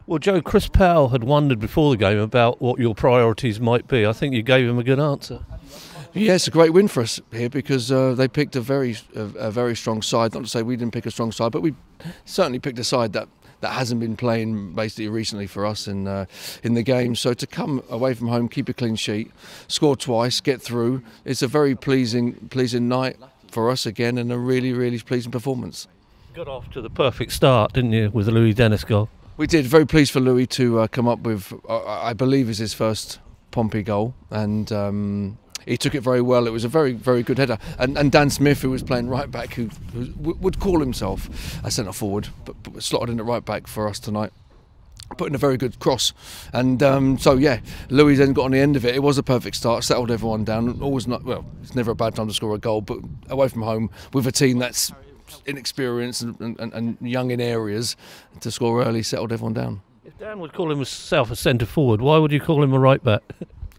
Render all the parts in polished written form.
Well, Joe, Chris Powell had wondered before the game about what your priorities might be. I think you gave him a good answer. Yeah, it's a great win for us here because they picked a very strong side. Not to say we didn't pick a strong side, but we certainly picked a side that hasn't been playing basically recently for us in the game. So to come away from home, keep a clean sheet, score twice, get through, it's a very pleasing night for us again, and a really pleasing performance. Got off to the perfect start, didn't you, with the Louis Dennis goal? We did. Very pleased for Louis to come up with, I believe, is his first Pompey goal, and he took it very well. It was a very good header. And Dan Smith, who was playing right back, who would call himself a centre forward, but slotted in at right back for us tonight, putting a very good cross. And so yeah, Louis then got on the end of it. It was a perfect start, settled everyone down. Always not, well, it's never a bad time to score a goal, but away from home with a team that's inexperienced and young in areas, to score early settled everyone down. If Dan would call himself a centre forward, why would you call him a right back?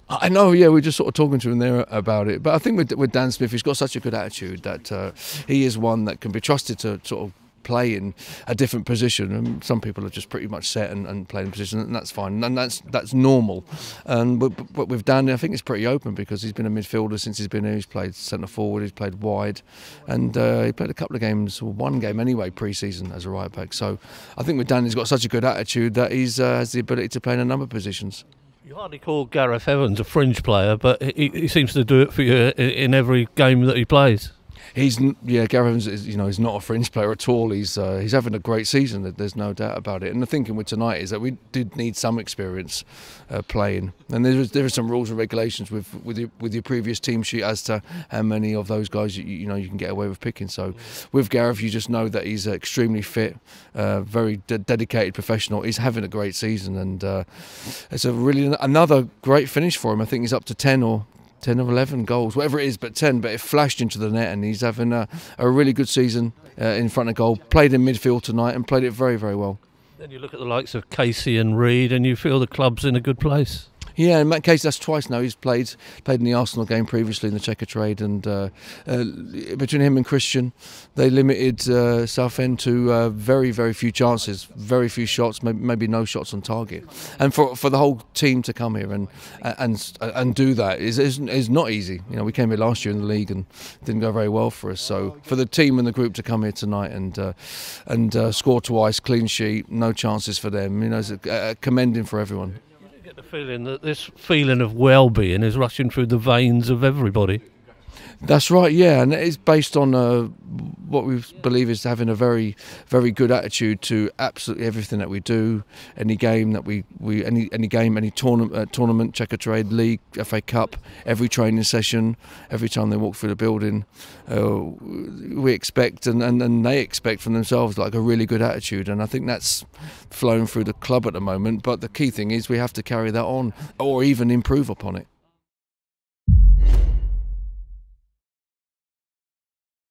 I know, yeah, we're just sort of talking to him there about it. But I think with Dan Smith, he's got such a good attitude that he is one that can be trusted to sort of play in a different position. And some people are just pretty much set and play in position, and that's fine, and that's normal. But with Dan, I think it's pretty open because he's been a midfielder since he's been here. He's played centre forward, he's played wide, and he played a couple of games, or one game anyway, pre-season as a right back. So I think with Dan, he's got such a good attitude that he's has the ability to play in a number of positions. You hardly call Gareth Evans a fringe player, but he seems to do it for you in every game that he plays. Gareth Evans is not a fringe player at all. He's having a great season. There's no doubt about it. And the thinking with tonight is that we did need some experience playing. And there are some rules and regulations with your previous team sheet as to how many of those guys you can get away with picking. So with Gareth, you just know that he's extremely fit, very dedicated professional. He's having a great season, and it's another great finish for him. I think he's up to 10 or 11 goals, whatever it is, but 10. But it flashed into the net, and he's having a really good season in front of goal. Played in midfield tonight and played it very well. Then you look at the likes of Casey and Reed, and you feel the club's in a good place. Yeah, in that case, that's twice now. He's played in the Arsenal game previously in the Checkatrade, and between him and Christian, they limited Southend to very very chances, very few shots, maybe no shots on target. And for the whole team to come here and do that is not easy. We came here last year in the league and it didn't go very well for us. So for the team and the group to come here tonight and score twice, clean sheet, no chances for them, it's commending for everyone. Get the feeling that this feeling of well-being is rushing through the veins of everybody. That's right, yeah, and it's based on what we believe is having a very good attitude to absolutely everything that we do. Any game that any tournament, Checkatrade, League, FA Cup, every training session, every time they walk through the building, we expect and they expect from themselves like a really good attitude, and I think that's flowing through the club at the moment. But the key thing is we have to carry that on or even improve upon it.